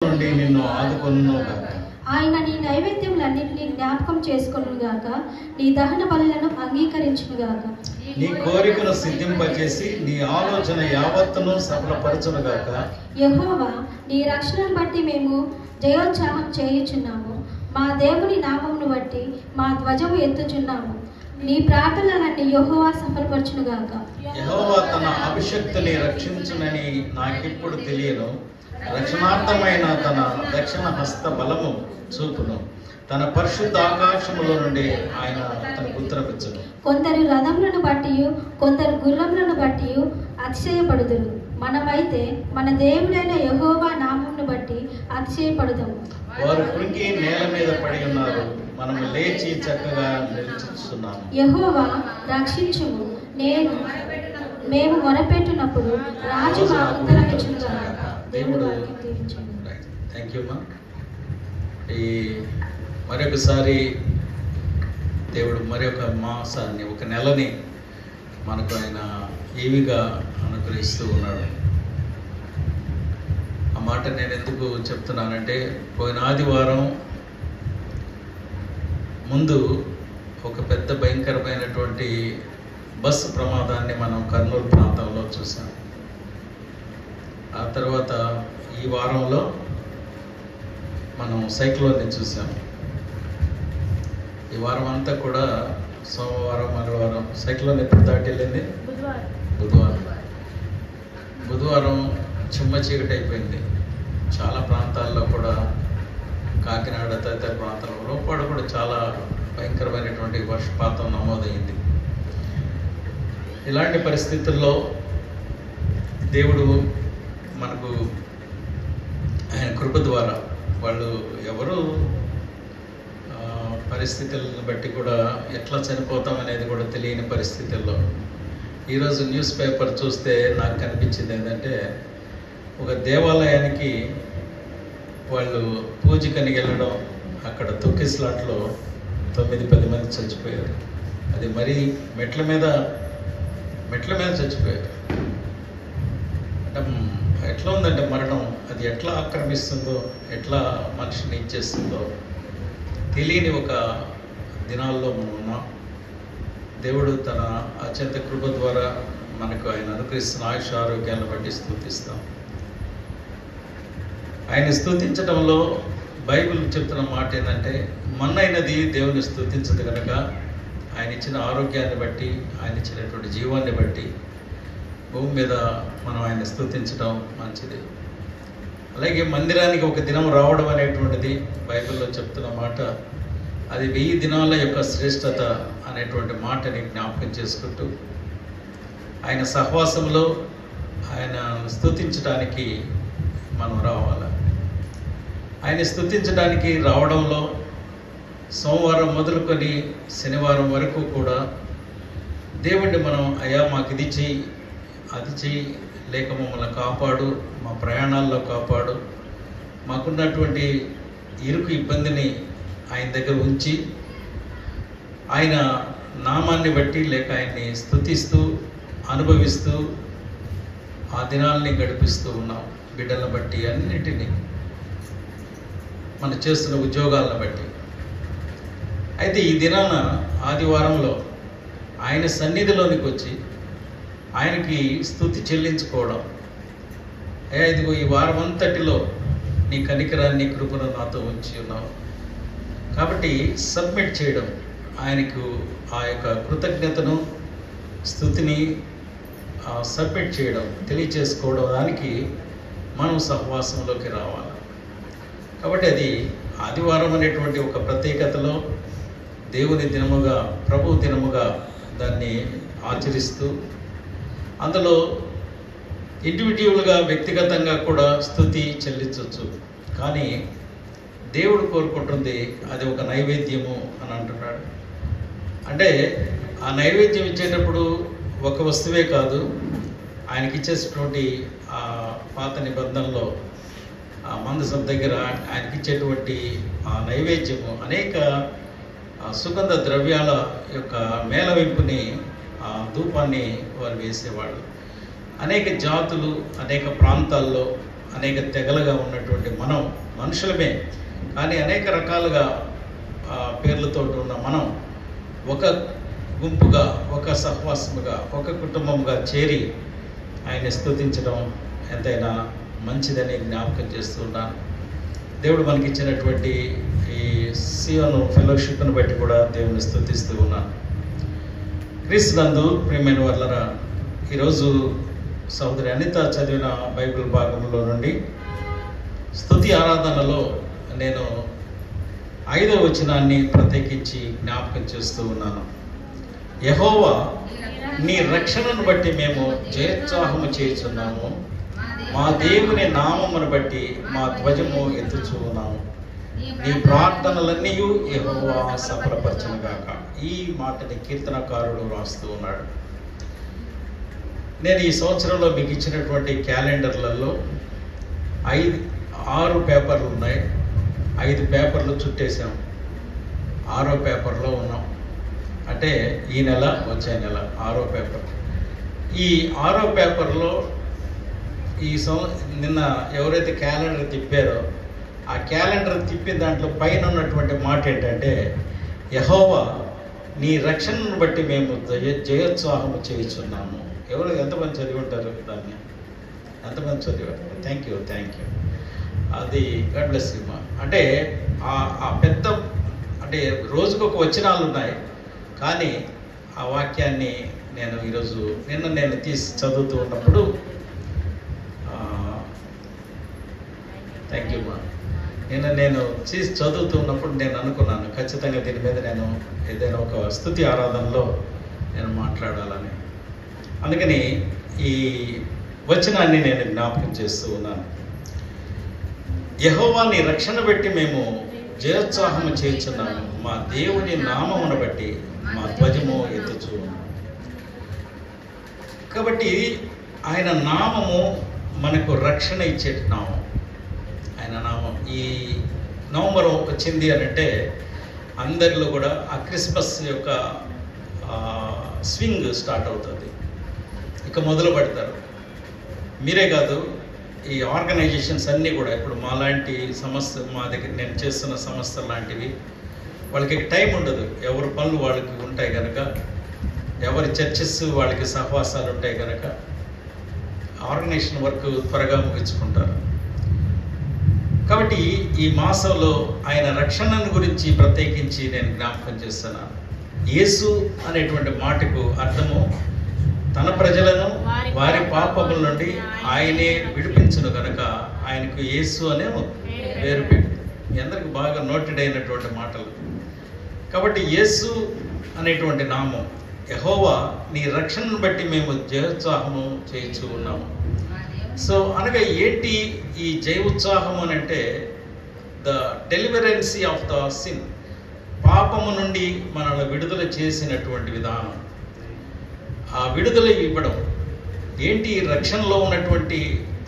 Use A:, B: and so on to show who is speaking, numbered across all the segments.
A: నుండి నిన్ను ఆదుకొనుగాక.
B: ఆయన నీ నైవేద్యములన్నింటినీ జ్ఞాపకం చేసుకొనుగాక, నీ దహన బలులను అంగీకరించునుగాక.
A: నీ కోరికను సిద్ధింపచేసి నీ ఆలోచన యావత్తును సఫలపరచునుగాక.
B: యెహోవా, నీ రక్షణను బట్టి మేము జయోత్సాహం చేయుచున్నాము. మా దేవుని నామమును బట్టి మా ధ్వజము ఎత్తుచున్నాము. నీ ప్రార్థనలన్నీ యెహోవా సఫలపరచునుగాక.
A: యెహోవా తన అభిషక్తుని రక్షించునని నాకిప్పుడు తెలియను. రక్షణార్థమైన తన దక్షిణ హస్త బలము చూపును. తన పరిశుద్ధ ఆకాశములో నుండి ఆయన తనకు ఉత్తరమిచ్చును.
B: కొందరు రథములను బట్టి, కొందరు గుర్రములను బట్టి అతిశయపడుదురు. మనమైతే మన దేవుడైన యెహోవా నామమును బట్టి అతిశయపడుదాము.
A: వారు కృంగి నేల మీద పడి ఉన్నారు, మనము లేచి చక్కగా నిలుచున్నాము.
B: యెహోవా రక్షించుము, మేము మొరపెట్టినప్పుడు రాజు మా ఉత్తరమిచ్చునుగాక. దేవుడు వాక్యం దీవించును.
A: థ్యాంక్ యూ మా. ఈ మరొకసారి దేవుడు మరొక మాసాన్ని, ఒక నెలని మనకు ఆయన ఈవిగా అనుగ్రహిస్తూ ఉన్నాడు. ఆ మాట నేను ఎందుకు చెప్తున్నానంటే, పోయిన ఆదివారం ముందు ఒక పెద్ద భయంకరమైనటువంటి బస్సు ప్రమాదాన్ని మనం కర్నూలు ప్రాంతంలో చూసాం. ఆ తర్వాత ఈ వారంలో మనం సైక్లోన్ని చూసాం. ఈ వారం అంతా కూడా సోమవారం, మంగళవారం, సైక్లోన్ ఎప్పుడు దాటి వెళ్ళింది? బుధవారం చిమ్మ చీకటి అయిపోయింది. చాలా ప్రాంతాల్లో కూడా, కాకినాడ తదితర ప్రాంతాల్లో, లోపాడు కూడా చాలా భయంకరమైనటువంటి వర్షపాతం నమోదైంది. ఇలాంటి పరిస్థితుల్లో దేవుడు మనకు ఆయన కృప ద్వారా, వాళ్ళు ఎవరు పరిస్థితులను బట్టి కూడా ఎట్లా చనిపోతాం అనేది కూడా తెలియని పరిస్థితుల్లో, ఈరోజు న్యూస్ పేపర్ చూస్తే నాకు కనిపించింది ఏంటంటే, ఒక దేవాలయానికి వాళ్ళు పూజకని వెళ్ళడం, అక్కడ తొక్కిస్లాట్లో 9-10 మంది చచ్చిపోయారు. అది మరీ మెట్ల మీద చచ్చిపోయారు. అంటే ఎట్లా ఉందంటే మరణం, అది ఎట్లా ఆక్రమిస్తుందో, ఎట్లా మనిషిని ఇచ్చేస్తుందో తెలియని ఒక దినాల్లో మనం ఉన్నాం. దేవుడు తన అత్యంత కృప ద్వారా మనకు ఆయన అనుగ్రహిస్తున్న ఆయుష ఆరోగ్యాలను బట్టి స్తుతిస్తాం. ఆయన స్తుతించడంలో బైబిల్ చెప్తున్న మాట ఏంటంటే, మన్నైనది దేవుని స్తుతించదు కనుక ఆయన ఇచ్చిన ఆరోగ్యాన్ని బట్టి, ఆయన ఇచ్చినటువంటి జీవాన్ని బట్టి భూమి మీద మనం ఆయన స్తుతించడం మంచిది. అలాగే మందిరానికి ఒక దినం రావడం అనేటువంటిది బైబిల్లో చెప్తున్న మాట. అది 1000 దినాల యొక్క శ్రేష్టత అనేటువంటి మాటని జ్ఞాపకం చేసుకుంటూ, ఆయన సహవాసంలో ఆయన స్తుతించడానికి మనం రావాలి. ఆయన స్తుతించడానికి రావడంలో సోమవారం మొదలుకొని శనివారం వరకు కూడా దేవుడిని మనం, అయ్యా మాకు ఇది చెయ్యి, అది చెయ్యి, లేక మమ్మల్ని కాపాడు, మా ప్రయాణాల్లో కాపాడు, మాకున్నటువంటి ఇరుకు ఇబ్బందిని ఆయన దగ్గర ఉంచి ఆయన నామాన్ని బట్టి లేక ఆయన్ని స్తుతిస్తూ అనుభవిస్తూ ఆ దినాల్ని గడిపిస్తూ ఉన్నాం. బిడ్డలను బట్టి, అన్నిటినీ మనం చేస్తున్న ఉద్యోగాలను బట్టి. అయితే ఈ దినాన ఆదివారంలో ఆయన సన్నిధిలోనికి వచ్చి ఆయనకి స్తుతి చెల్లించుకోవడం, అయ్యా ఇదిగో ఈ వారం అంతటిలో నీ కనికరాన్ని, కృపను నాతో ఉంచి ఉన్నావు కాబట్టి సబ్మిట్ చేయడం, ఆయనకు ఆ యొక్క కృతజ్ఞతను, స్తుతిని సబ్మిట్ చేయడం, తెలియచేసుకోవడం, దానికి మనం సహవాసంలోకి రావాలి. కాబట్టి అది ఆదివారం అనేటువంటి ఒక ప్రత్యేకతలో దేవుని దినముగా, ప్రభు దినముగా దాన్ని ఆచరిస్తూ, అందులో ఇండివిజువల్గా, వ్యక్తిగతంగా కూడా స్తుతి చెల్లించవచ్చు. కానీ దేవుడు కోరుకుంటుంది అది ఒక నైవేద్యము అని అంటున్నాడు. అంటే ఆ నైవేద్యం ఇచ్చేటప్పుడు ఒక వస్తువే కాదు, ఆయనకి ఇచ్చేటటువంటి ఆ పాత నిబంధనలో ఆ మందసం దగ్గర ఆయనకి ఇచ్చేటువంటి ఆ నైవేద్యము అనేక సుగంధ ద్రవ్యాల యొక్క మేళవింపుని, ఆ ధూపాన్ని వారు వేసేవాళ్ళు. అనేక జాతులు, అనేక ప్రాంతాల్లో అనేక తెగలుగా ఉన్నటువంటి మనం మనుషులమే, కానీ అనేక రకాలుగా పేర్లతో ఉన్న మనం ఒక గుంపుగా, ఒక సహవాసముగా, ఒక కుటుంబంగా చేరి ఆయన్ని స్తుతించడం ఎంతైనా మంచిదని జ్ఞాపకం చేస్తూ ఉన్నాను. దేవుడు మనకిచ్చినటువంటి ఈ సియోను ఫెలోషిప్ను బట్టి కూడా దేవుని స్తుతిస్తూ ఉన్నాను. క్రీస్తునందు ప్రియమైన వాళ్ళరా, ఈరోజు సహోదరి అనిత చదివిన బైబిల్ భాగంలో నుండి స్తుతి ఆరాధనలో నేను 5వ వచనాన్ని ప్రత్యేకించి జ్ఞాపకం చేస్తూ ఉన్నాను. యెహోవా నీ రక్షణను బట్టి మేము జయోత్సాహము చేయుచున్నాము, మా దేవుని నామమును బట్టి మా ధ్వజము ఎత్తుచూ ఉన్నాము. నీ ప్రార్థనలన్నీ యెహోవా సఫలపరచునుగాక. ఈ మాటని కీర్తనకారుడు రాస్తూ ఉన్నాడు. నేను ఈ సంవత్సరంలో మీకు ఇచ్చినటువంటి క్యాలెండర్లలో 6 పేపర్లు ఉన్నాయి. 5 పేపర్లు చుట్టేసాం, 6వ పేపర్లో ఉన్నాం. అంటే ఈ నెల వచ్చే నెల 6వ పేపర్. ఈ 6వ పేపర్లో నిన్న ఎవరైతే క్యాలెండర్ తిప్పారో ఆ క్యాలెండర్ తిప్పిన దాంట్లో పైన ఉన్నటువంటి మాట ఏంటంటే, యెహోవా నీ రక్షణను బట్టి మేము జయోత్సాహము చేయుచున్నాము. ఎంతమంది చదివి ఉంటారు దాన్ని? ఎంతమంది చదివారు? Thank you. అది గాడ్ బ్లెస్ యూ. అంటే ఆ పెద్ద, అంటే రోజుకొక వచనాలు ఉన్నాయి, కానీ ఆ వాక్యాన్ని నేను ఈరోజు నేను తీసి చదువుతూ ఉన్నప్పుడు థ్యాంక్ యూ మా నేను తీసి చదువుతూ ఉన్నప్పుడు నేను అనుకున్నాను, ఖచ్చితంగా దీని మీద నేను ఏదైనా ఒక స్తుతి ఆరాధనలో నేను మాట్లాడాలని. అందుకని ఈ వచనాన్ని నేను జ్ఞాపకం చేస్తూ ఉన్నాను. యెహోవా నీ రక్షణ బట్టి మేము జయోత్సాహము చేయుచున్నాము, మా దేవుని నామమును బట్టి మా ధ్వజము ఎత్తుచు. కాబట్టి ఆయన నామము మనకు రక్షణ ఇచ్చే నామం. ఆయన నామం ఈ నవంబర్ వచ్చింది అని అంటే అందరిలో కూడా ఆ క్రిస్మస్ యొక్క స్వింగ్ స్టార్ట్ అవుతుంది. ఇక మొదలు పెడతారు. మీరే కాదు, ఈ ఆర్గనైజేషన్స్ అన్నీ కూడా ఇప్పుడు మాలాంటి సంస్థ, మా దగ్గర నేను చేస్తున్న సంస్థలు లాంటివి, వాళ్ళకి టైం ఉండదు. ఎవరి పనులు వాళ్ళకి ఉంటాయి కనుక, ఎవరి చర్చెస్ వాళ్ళకి సహవాసాలు ఉంటాయి కనుక ఆర్గనైజేషన్ వర్క్ త్వరగా ముగించుకుంటారు. కాబట్టి ఈ మాసంలో ఆయన రక్షణను గురించి ప్రత్యేకించి నేను జ్ఞాపకం చేస్తున్నాను. యేసు అనేటువంటి మాటకు అర్థము తన ప్రజలను వారి పాపముల నుండి ఆయనే విడిపించును కనుక ఆయనకు యేసు అనే పేరు పెట్టి, మీ అందరికి బాగా నోటెడ్ అయినటువంటి మాటలు. కాబట్టి యేసు అనేటువంటి నామం, యెహోవా నీ రక్షణను బట్టి మేము జయోత్సాహము చేయించు ఉన్నాము. సో అనగా ఏంటి ఈ జయ ఉత్సాహం అని అంటే, ద డెలివరెన్సీ ఆఫ్ ద సిన్, పాపము నుండి మనల్ని విడుదల చేసినటువంటి విధానం, ఆ విడుదల ఇవ్వడం. ఏంటి రక్షణలో ఉన్నటువంటి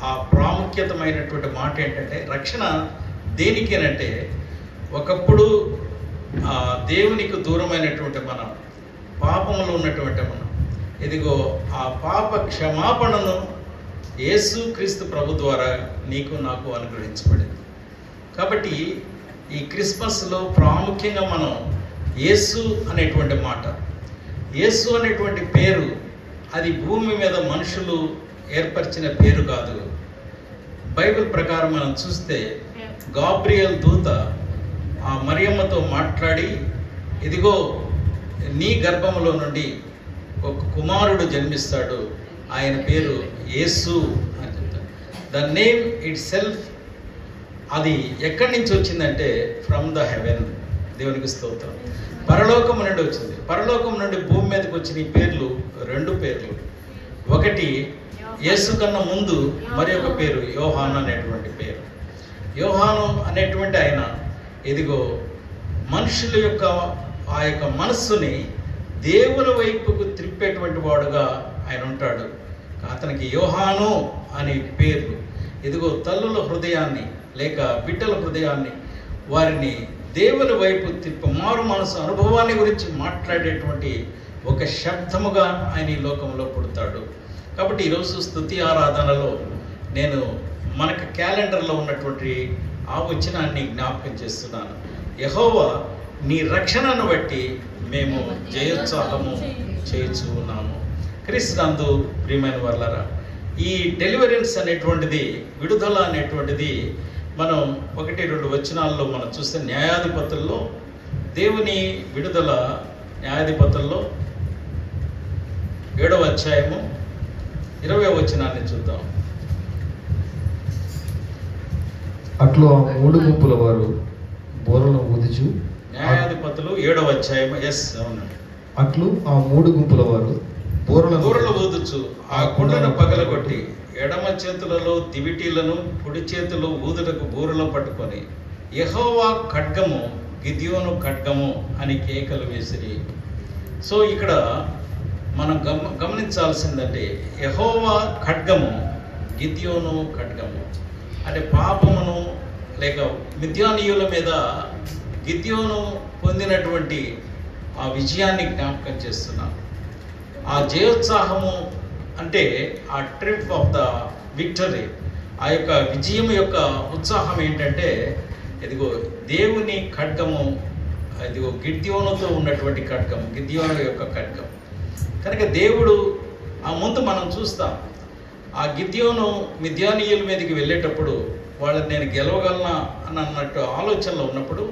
A: ఆ ప్రాముఖ్యతమైనటువంటి మాట ఏంటంటే, రక్షణ దేనికి అంటే, ఒకప్పుడు దేవునికి దూరమైనటువంటి మనం, పాపంలో ఉన్నటువంటి మనం, ఇదిగో ఆ పాప క్షమాపణను యేసు క్రీస్తు ప్రభు ద్వారా నీకు నాకు అనుగ్రహించబడింది. కాబట్టి ఈ క్రిస్మస్లో ప్రాముఖ్యంగా మనం యేసు అనేటువంటి మాట, యేసు అనేటువంటి పేరు, అది భూమి మీద మనుషులు ఏర్పరిచిన పేరు కాదు. బైబిల్ ప్రకారం మనం చూస్తే గాబ్రియల్ దూత ఆ మరియమ్మతో మాట్లాడి, ఇదిగో నీ గర్భంలో నుండి ఒక కుమారుడు జన్మిస్తాడు, ఆయన పేరు యేసు అని చెప్తాడు. ద నేమ్ ఇట్ సెల్ఫ్, అది ఎక్కడి నుంచి వచ్చిందంటే ఫ్రమ్ ద హెవెన్. దేవునికి స్తోత్రం. పరలోకం నుండి వచ్చింది. పరలోకం నుండి భూమి మీదకి వచ్చిన ఈ పేర్లు 2 పేర్లు. ఒకటి యేసు కన్నా ముందు మరి ఒక పేరు యోహాను అనేటువంటి పేరు. యోహాను అనేటువంటి ఆయన, ఇదిగో మనుషుల యొక్క ఆ యొక్క మనస్సుని దేవుని వైపుకు త్రిప్పేటువంటి వాడుగా ఆయన ఉంటాడు. అతనికి యోహాను అనే పేర్లు. ఇదిగో తల్లుల హృదయాన్ని లేక బిడ్డల హృదయాన్ని, వారిని దేవుని వైపు తిప్పి మారు మనసు అనుభవాన్ని గురించి మాట్లాడేటువంటి ఒక శబ్దముగా ఆయన ఈ లోకంలో పుడతాడు. కాబట్టి ఈరోజు స్తుతి ఆరాధనలో నేను మనకి క్యాలెండర్లో ఉన్నటువంటి ఆ వచనాన్ని జ్ఞాపకం చేస్తున్నాను. యెహోవా నీ రక్షణను బట్టి మేము జయోత్సాహము చేయించు ఉన్నాము. క్రీస్తునందు ప్రియమైన వారలారా, ఈ డెలివరెన్స్ అనేటువంటిది, విడుదల అనేటువంటిది మనం 1-2 వచనాల్లో మనం చూస్తే న్యాయాధిపతుల్లో దేవుని విడుదల, న్యాయాధిపతుల్లో 7వ అధ్యాయము 20వ వచనాన్ని చూద్దాం.
C: అట్లు ఆ 3 గుంపుల వారు బోరలను ఊదుచు,
A: న్యాయాధిపతులు 7వ అధ్యాయం. అవునండి.
C: అట్లు ఆ 3 గుంపుల వారు
A: బూరలు ఊదుచు ఆ కుండను పగలగొట్టి ఎడమ చేతులలో దివిటీలను, కుడి చేతులు ఊదుటకు బూరలు పట్టుకొని యెహోవా ఖడ్గము, గిద్యోను ఖడ్గము అని కేకలు వేసిరి. సో ఇక్కడ మనం గమనించాల్సిందంటే యెహోవా ఖడ్గము, గిద్యోను ఖడ్గము అంటే పాపమును లేక మిద్యానీయుల మీద గిద్యోను పొందినటువంటి ఆ విజయాన్ని జ్ఞాపకం చేస్తున్నాను. ఆ జయోత్సాహము అంటే ఆ ట్రిప్ ఆఫ్ ద విక్టరీ, ఆ యొక్క విజయం యొక్క ఉత్సాహం ఏంటంటే, ఇదిగో దేవుని ఖడ్గము, ఇదిగో గిద్యోనుతో ఉన్నటువంటి ఖడ్గం, గిద్యోను యొక్క ఖడ్గం. కనుక దేవుడు ఆ ముందు మనం చూస్తాం, ఆ గిద్యోను మిద్యానీయుల మీదకి వెళ్ళేటప్పుడు వాళ్ళని నేను గెలవగలనా అని అన్నట్టు ఆలోచనలో ఉన్నప్పుడు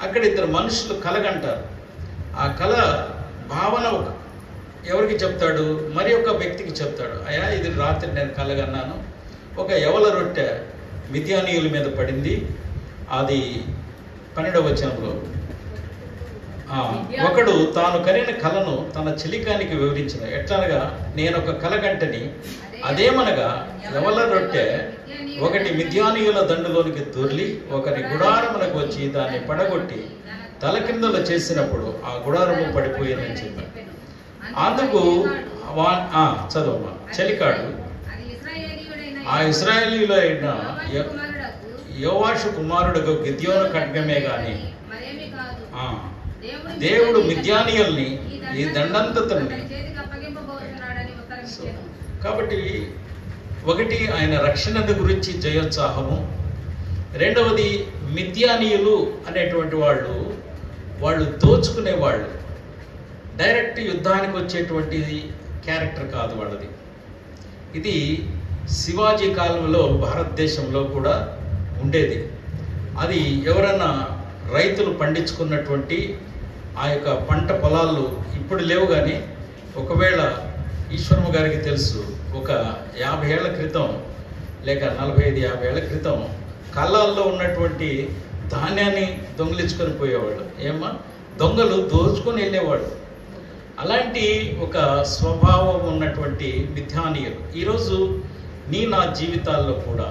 A: అక్కడ 2 మనుషులు కలగంటారు. ఆ కళ భావన ఎవరికి చెప్తాడు? మరి ఒక వ్యక్తికి చెప్తాడు. అయ్యా, ఇది రాత్రి నేను కలగన్నాను, ఒక యవల రొట్టె మిద్యానీయుల మీద పడింది. అది 12వ వచనంలో ఒకడు తాను కనిన కలను తన చెలికానికి వివరించిన ఎట్లనగా, నేను ఒక కలగంటని, అదేమనగా యవల రొట్టె ఒకటి మిద్యానీయుల దండులోనికి దొర్లి ఒకరి గుడారమునకు వచ్చి దాన్ని పడగొట్టి తలకిందులు చేసినప్పుడు ఆ గుడారము పడిపోయిందని చెప్పాను. అందుకు చదువు చెలికాడు ఆ ఇశ్రాయేలీయులైన యోవాషు కుమారుడు గిద్యోను ఖడ్గమే గాని దేవుడు మిద్యానీయుల్ని ఈ దండంతని. కాబట్టి ఒకటి ఆయన రక్షణ గురించి జయోత్సాహము, రెండవది మిద్యానీయులు అనేటువంటి వాళ్ళు దోచుకునేవాళ్ళు, డైరెక్ట్ యుద్ధానికి వచ్చేటువంటి క్యారెక్టర్ కాదు వాళ్ళది. ఇది శివాజీ కాలంలో భారతదేశంలో కూడా ఉండేది. అది ఎవరన్నా రైతులు పండించుకున్నటువంటి ఆ యొక్క పంట పొలాలు ఇప్పుడు లేవు, కానీ ఒకవేళ ఈశ్వరమ్మ గారికి తెలుసు, ఒక 50 ఏళ్ల క్రితం లేక 45-50 ఏళ్ల క్రితం కళ్ళాల్లో ఉన్నటువంటి ధాన్యాన్ని దొంగిలించుకొని పోయేవాళ్ళు. ఏమా, దొంగలు దోచుకొని వెళ్ళేవాడు. అలాంటి ఒక స్వభావం ఉన్నటువంటి మిథ్యానీయులు ఈరోజు నా జీవితాల్లో కూడా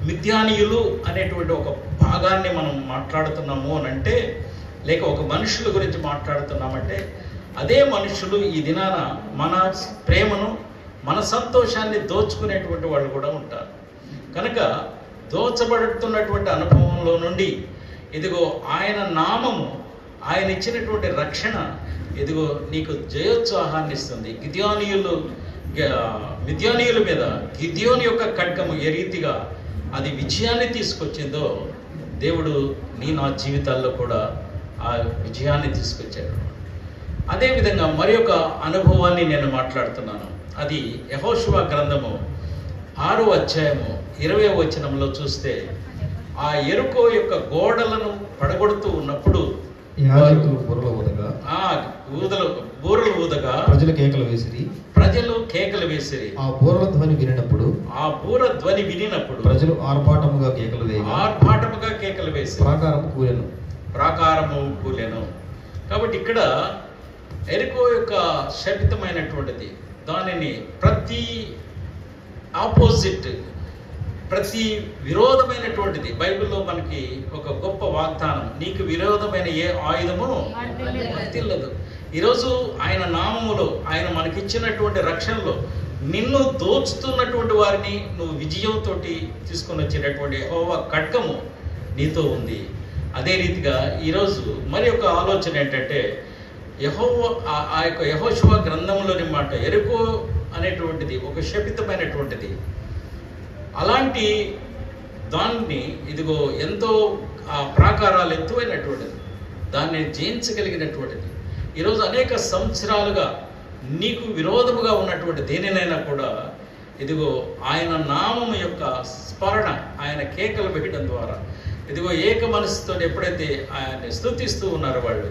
A: మిథ్యానీయులు అనేటువంటి ఒక భాగాన్ని మనం మాట్లాడుతున్నాము అని అంటే, లేక ఒక మనుషుల గురించి మాట్లాడుతున్నామంటే, అదే మనుషులు ఈ దినాన మన ప్రేమను, మన సంతోషాన్ని దోచుకునేటువంటి వాళ్ళు కూడా ఉంటారు. కనుక దోచబడుతున్నటువంటి అనుభవంలో నుండి ఇదిగో ఆయన నామము, ఆయన ఇచ్చినటువంటి రక్షణ ఇదిగో నీకు జయోత్సాహాన్ని ఇస్తుంది. మిద్యానీయుల మీద గిద్యోను యొక్క ఖడ్గము ఏ రీతిగా అది విజయాన్ని తీసుకొచ్చిందో, దేవుడు నా జీవితాల్లో కూడా ఆ విజయాన్ని తీసుకొచ్చాడు. అదేవిధంగా మరి ఒక అనుభవాన్ని నేను మాట్లాడుతున్నాను. అది యెహోషువ గ్రంథము 6వ అధ్యాయము 20వ వచనంలో చూస్తే, ఆ యెరికో యొక్క గోడలను పడగొడుతూ ఉన్నప్పుడు బూరలు ఊదగా ప్రజలు కేకలు వేసిరి.
C: ఆ బూర ధ్వని వినినప్పుడు ప్రజలు ఆర్భాటముగా కేకలు వేసి ప్రాకారము కూలెను. కాబట్టి ఇక్కడ యెరికో యొక్క శపితమైనటువంటిది, దానిని ప్రతి ఆపోజిట్, ప్రతి విరోధమైనటువంటిది, బైబిల్లో మనకి ఒక గొప్ప వాగ్దానం, నీకు విరోధమైన ఏ ఆయుధము వర్తిల్లదు. ఈరోజు ఆయన నామములో, ఆయన మనకిచ్చినటువంటి రక్షణలో నిన్ను దోచుతున్నటువంటి వారిని నువ్వు విజయంతో తీసుకొని వచ్చేటటువంటి యెహోవా ఖడ్గము నీతో ఉంది. అదే రీతిగా ఈరోజు మరి ఒక ఆలోచన ఏంటంటే, ఆ యొక్క యెహోషువ గ్రంథంలోని మాట, యెరికో అనేటువంటిది ఒక శపితమైనటువంటిది. అలాంటి
A: దాన్ని ఇదిగో ఎంతో ఆ ప్రాకారాలు ఎత్తువైనటువంటిది, దాన్ని జయించగలిగినటువంటిది. ఈరోజు అనేక సంవత్సరాలుగా నీకు విరోధముగా ఉన్నటువంటి దేనినైనా కూడా ఇదిగో ఆయన నామము యొక్క స్మరణ, ఆయన కేకలు వేయడం ద్వారా ఇదిగో ఏక మనసుతో ఎప్పుడైతే ఆయన్ని స్తుతిస్తూ ఉన్నారో వాళ్ళు,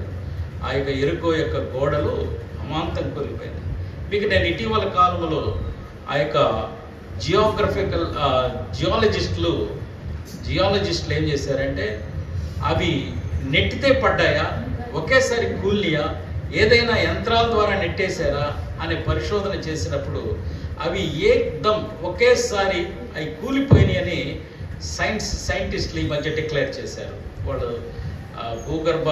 A: ఆ యొక్క ఎరుకో యొక్క గోడలు అమాంతం కూలిపోయింది. మీకు నేను ఇటీవల కాలంలో ఆ యొక్క జియాలజిస్టులు ఏం చేశారంటే, అవి నెట్టితే పడ్డాయా, ఒకేసారి కూలియా, ఏదైనా యంత్రాల ద్వారా నెట్టేశారా అనే పరిశోధన చేసినప్పుడు అవి ఏకదం ఒకేసారి అవి కూలిపోయినాయి అని సైంటిస్టులు ఈ మధ్య డిక్లేర్ చేశారు. వాళ్ళు భూగర్భ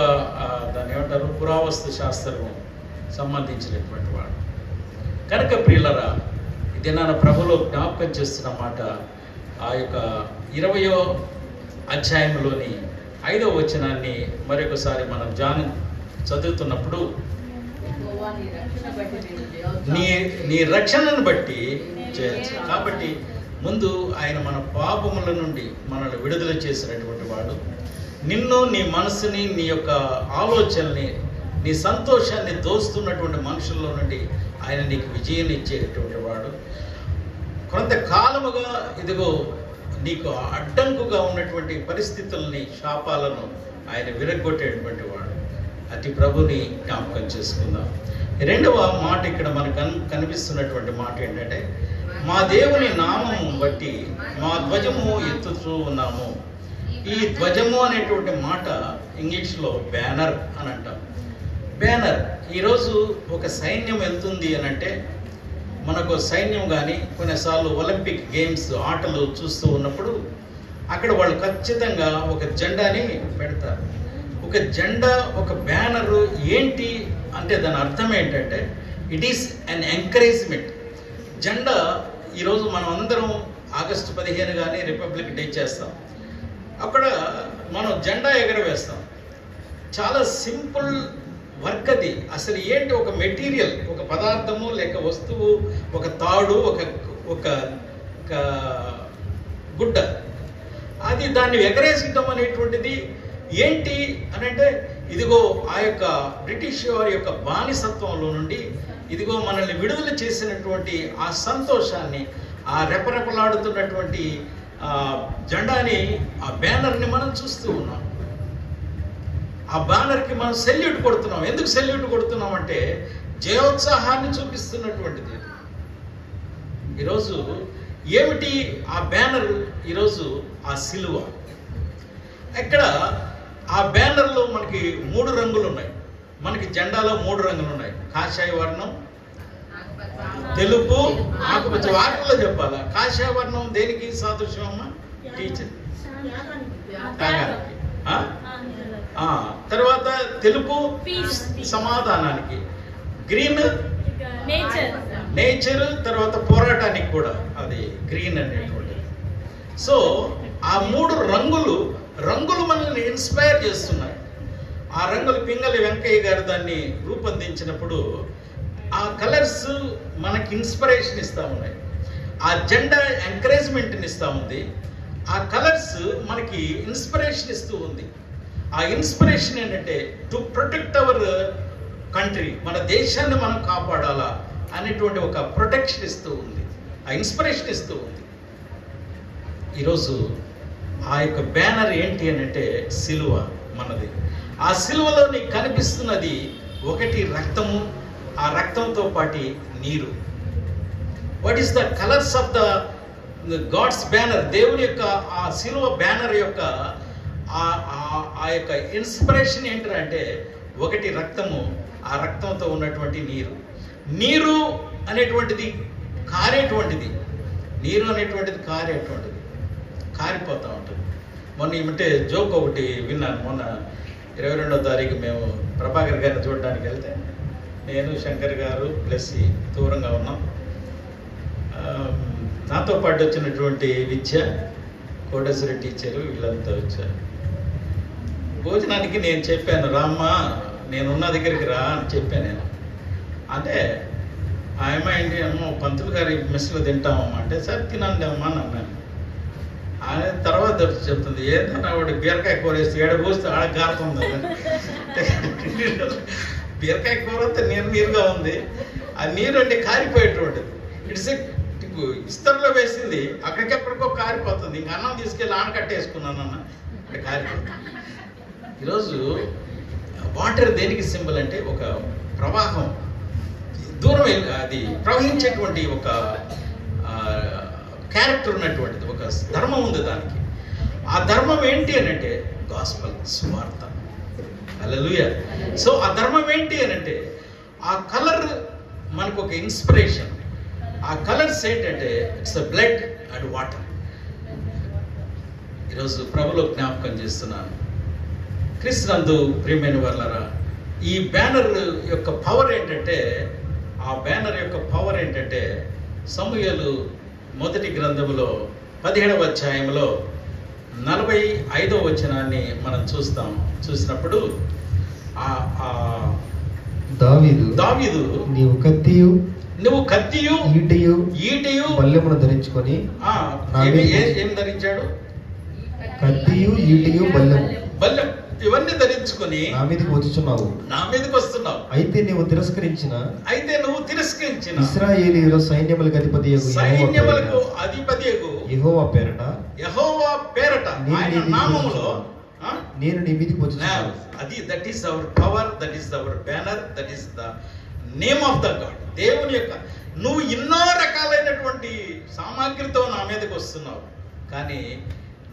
A: దాన్ని ఏమంటారు, పురావస్తు శాస్త్రం సంబంధించినటువంటి వాడు. కనుక ప్రియులరా, ఇది నా ప్రభులో జ్ఞాపకం చేస్తున్న మాట, ఆ యొక్క 20వ అధ్యాయంలోని 5వ వచనాన్ని మరొకసారి మనం చదువుతున్నప్పుడు, నీ రక్షణను బట్టి చేయొచ్చు. కాబట్టి ముందు ఆయన మన పాపముల నుండి మనల్ని విడుదల చేసినటువంటి వాడు, నిన్ను, నీ మనసుని, నీ యొక్క ఆలోచనని, నీ సంతోషాన్ని దోస్తున్నటువంటి మనుషుల్లో నుండి ఆయన నీకు విజయం ఇచ్చేటటువంటి వాడు. కొంతకాలముగా ఇదిగో నీకు అడ్డంకుగా ఉన్నటువంటి పరిస్థితుల్ని, శాపాలను ఆయన విరగొట్టేటువంటి వాడు. అతి ప్రభుని జ్ఞాపకం చేసుకుందాం. రెండవ మాట ఇక్కడ మనకు కనిపిస్తున్నటువంటి మాట ఏంటంటే, మా దేవుని నామము బట్టి మా ధ్వజము ఎత్తుతూ ఉన్నాము. ఈ ధ్వజము అనేటువంటి మాట ఇంగ్లీష్లో బ్యానర్ అని అంటాం. బ్యానర్, ఈరోజు ఒక సైన్యం వెళ్తుంది అని అంటే, మనకు సైన్యం కానీ కొన్నిసార్లు ఒలింపిక్ గేమ్స్ ఆటలు చూస్తూ ఉన్నప్పుడు అక్కడ వాళ్ళు ఖచ్చితంగా ఒక జెండాని పెడతారు. ఒక జెండా, ఒక బ్యానరు ఏంటి అంటే దాని అర్థం ఏంటంటే, ఇట్ ఈస్ అన్ ఎంకరేజ్మెంట్. జెండా ఈరోజు మనం అందరం ఆగస్టు 15 కానీ రిపబ్లిక్ డే చేస్తాం. అక్కడ మనం జెండా ఎగరవేస్తాం. చాలా సింపుల్ వర్క్ అది. అసలు ఏంటి, ఒక మెటీరియల్, ఒక పదార్థము లేక వస్తువు, ఒక తాడు, ఒక గుడ్డ, అది దాన్ని ఎగరేసడం అనేటువంటిది ఏంటి అని అంటే, ఇదిగో ఆ యొక్క బ్రిటిష్ వారి యొక్క బానిసత్వంలో నుండి ఇదిగో మనల్ని విడుదల చేసినటువంటి ఆ సంతోషాన్ని, ఆ రెపరెపలాడుతున్నటువంటి జెండాని, ఆ బ్యానర్ని మనం చూస్తూ ఉన్నాం. ఆ బ్యానర్కి మనం సెల్యూట్ కొడుతున్నాం. ఎందుకు సెల్యూట్ కొడుతున్నాం అంటే, జయోత్సాహాన్ని చూపిస్తున్నటువంటిది. ఈరోజు ఏమిటి ఆ బ్యానర్? ఈరోజు ఆ సిలువ. ఇక్కడ ఆ బ్యానర్లో మనకి 3 రంగులు ఉన్నాయి. మనకి జెండాలో 3 రంగులు ఉన్నాయి. కాషాయ వర్ణం, తెలుపు, ఆకుపచ్చ. వాటిలో చెప్పాలా? కాషాయ వర్ణం దేనికి సాదృశ్యం అమ్మా? టీచర్ త్యాగానికి. తర్వాత తెలుపు సమాధానానికి, గ్రీన్ నేచర్, తర్వాత పోరాటానికి కూడా అది గ్రీన్ అనేటువంటిది. సో ఆ 3 రంగులు మనల్ని ఇన్స్పైర్ చేస్తున్నాయి. ఆ రంగులు పింగళి వెంకయ్య గారు దాన్ని రూపొందించినప్పుడు ఆ కలర్స్ మనకి ఇన్స్పిరేషన్ ఇస్తూ ఉన్నాయి. ఆ జెండా ఎంకరేజ్మెంట్ని ఇస్తూ ఉంది. ఆ కలర్స్ మనకి ఇన్స్పిరేషన్ ఇస్తూ ఉంది. ఆ ఇన్స్పిరేషన్ ఏంటంటే, టు ప్రొటెక్ట్ అవర్ కంట్రీ, మన దేశాన్ని మనం కాపాడాలా అనేటువంటి ఒక ప్రొటెక్షన్ ఇస్తూ ఉంది, ఆ ఇన్స్పిరేషన్ ఇస్తూ ఉంది. ఈరోజు ఆ యొక్క బ్యానర్ ఏంటి అని అంటే, సిలువ మనది. ఆ సిలువలో నీకు కనిపిస్తున్నది ఒకటి రక్తము, ఆ రక్తంతో పాటి నీరు. What is the colours of the gods banner? దేవుని యొక్క ఆ సిలువ బ్యానర్ యొక్క ఆ యొక్క ఇన్స్పిరేషన్ ఏంటంటే, ఒకటి రక్తము, ఆ రక్తంతో ఉన్నటువంటి నీరు. నీరు అనేటువంటిది కారేటువంటిది, నీరు అనేటువంటిది కారిపోతూ ఉంటుంది. మొన్న ఏమంటే జోక్ ఒకటి విన్నాను. మొన్న 22వ తారీఖు మేము ప్రభాకర్ గారిని చూడడానికి వెళ్తే, నేను, శంకర్ గారు ప్లస్ దూరంగా ఉన్నాం. నాతో పాటు వచ్చినటువంటి విద్య, కోటేశ్వరి టీచరు, వీళ్ళంతా వచ్చారు. భోజనానికి నేను చెప్పాను, రామ్మా నేనున్న దగ్గరికి రా అని చెప్పాను నేను. అంటే ఆయమ్మ ఏంటి, అమ్మో పంతులు గారి మెస్లో తింటామమ్మా అంటే, సరే తినండి అమ్మా అని అన్నాను. అని తర్వాత చెప్తుంది, ఏంటన్నా వాడు బీరకాయ కూర వేస్తే ఏడ పోస్తే ఆడ గారుతుంది. బీరకాయ కూర అంతా నీరుగా ఉంది, ఆ నీరు అంటే కారిపోయేటువంటిది. ఇట్స్ ఇస్తర్లో వేసింది, అక్కడికెక్కడికో కారిపోతుంది. ఇంక అన్నం తీసుకెళ్ళి ఆనకట్టేసుకున్నాను అన్న, అంటే కారిపోతుంది. ఈరోజు వాటర్ దేనికి సింబల్ అంటే ఒక ప్రవాహం, దూరం అది ప్రవహించేటువంటి ఒక క్యారెక్టర్ ఉన్నటువంటిది, ఒక ధర్మం ఉంది దానికి. ఆ ధర్మం ఏంటి అని అంటే గాస్పల్, సువార్త. హల్లెలూయా. సో ఆ ధర్మం ఏంటి అని అంటే ఆ కలర్ మనకు ఒక ఇన్స్పిరేషన్. ఆ కలర్స్ ఏంటంటే it's a blood and water. ఈరోజు ప్రభులో జ్ఞాపకం చేస్తున్నాను, క్రీస్తునందు ప్రియమైన వాళ్ళరా, ఈ బ్యానర్ యొక్క పవర్ ఏంటంటే, ఆ బ్యానర్ యొక్క పవర్ ఏంటంటే సమూయేలు మొదటి గ్రంథములో 17వ అధ్యాయంలో 45వ వచనాన్ని మనం చూసినప్పుడు దావీదు
C: నువ్వు కత్తియు
A: ఈటెయు
C: బల్లెమును ధరించుకొని,
A: ఏం ధరించాడు?
C: కత్తియు ఈటెయు
A: బల్లెం ఇవన్నీ ధరించుకొని
C: నా మీదకి వస్తున్నావు. అయితే నువ్వు తిరస్కరించిన ఇశ్రాయేలీయుల సైన్యములకు అధిపతియగు యెహోవా పేరట
A: ఆయన నామములో
C: నేను నీ మీదకి వచ్చుచున్నాను.
A: అది that is our power, that is our banner, that is the name of the God. దేవుని యొక్క నువ్వు ఎన్నో రకాలైనటువంటి సామాగ్రితో నా మీదకి వస్తున్నావు, కానీ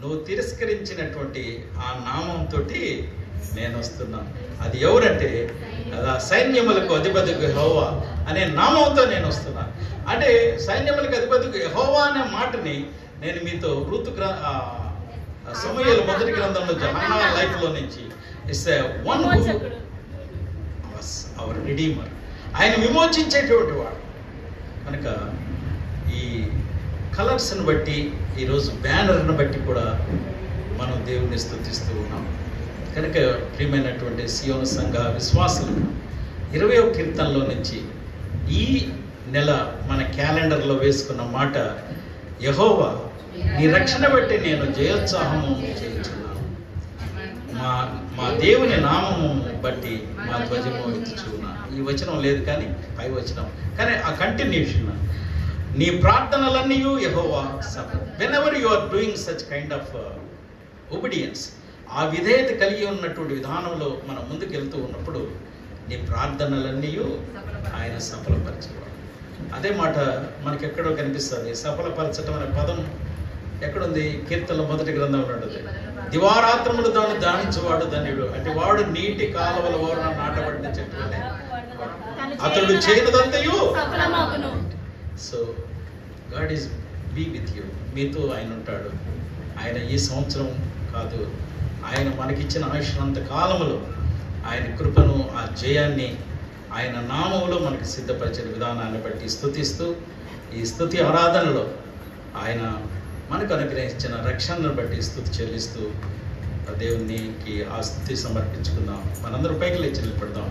A: నువ్వు తిరస్కరించినటువంటి ఆ నామంతో నేను వస్తున్నాను. అది ఎవరంటే అలా సైన్యములకు అధిపతికి యెహోవా అనే నామంతో నేను వస్తున్నాను. అంటే సైన్యములకు అధిపతికి యెహోవా అనే మాటని నేను మీతో సమూయేలు మొదటి గ్రంథంలో హన్నా లైఫ్లో నుంచి ఇట్స్ వన్ అవర్ రిడీమర్, ఆయన విమోచించేటువంటి వాడు. కనుక ఈ కలర్స్ని బట్టి, ఈరోజు బ్యానర్ని బట్టి కూడా మనం దేవుని స్తుతిస్తూ ఉన్నాం. కనుక ప్రియమైనటువంటి సియోను సంఘ విశ్వాసులు 20వ కీర్తనలో నుంచి ఈ నెల మన క్యాలెండర్లో వేసుకున్న మాట, యెహోవా నీ రక్షణ బట్టి నేను జయోత్సాహము చేయించున్నాను, మా దేవుని నామము బట్టి మా ధ్వజము ఎత్తుచున్నాను. ఈ వచనం లేదు కానీ పై వచనం, కానీ ఆ కంటిన్యూషన్, నీ ప్రార్థనలన్నీ Jehovah suffer. Whenever you are doing such kind of obedience, ఆ విధేయత కలిగి ఉన్నటువంటి విధానంలో మనం ముందుకు వెళ్తూ ఉన్నప్పుడు నీ ప్రార్థనలన్నీ ఆయన సఫలపరిచేవాడు. అదే మాట మనకి ఎక్కడో కనిపిస్తుంది. సఫలపరచడం అనే పదం ఎక్కడుంది? కీర్తనల మొదటి గ్రంథంలో ఉంటుంది. దివారాత్రములు దాన్ని ధ్యానించేవాడు ధన్యుడు. అంటే వాడు నీటి కాలువల ఓరన నాటబడిన చెట్టు, అతడు చేయనదంతయు. So God is be with you, మీతో ఆయన ఉంటాడు. ఆయన ఈ సంవత్సరం కాదు, ఆయన మనకిచ్చిన ఆయుష్నంత కాలములో ఆయన కృపను, ఆ జయాన్ని ఆయన నామములో మనకు సిద్ధపరిచిన విధానాన్ని బట్టి స్తుతిస్తూ, ఈ స్తుతి ఆరాధనలో ఆయన మనకు అనుగ్రహించిన రక్షణను బట్టి స్తుతి చెల్లిస్తూ దేవునికి ఆ స్తుతి సమర్పించుకుందాం. మనందరూ పైకి లేచి నిలబడదాం.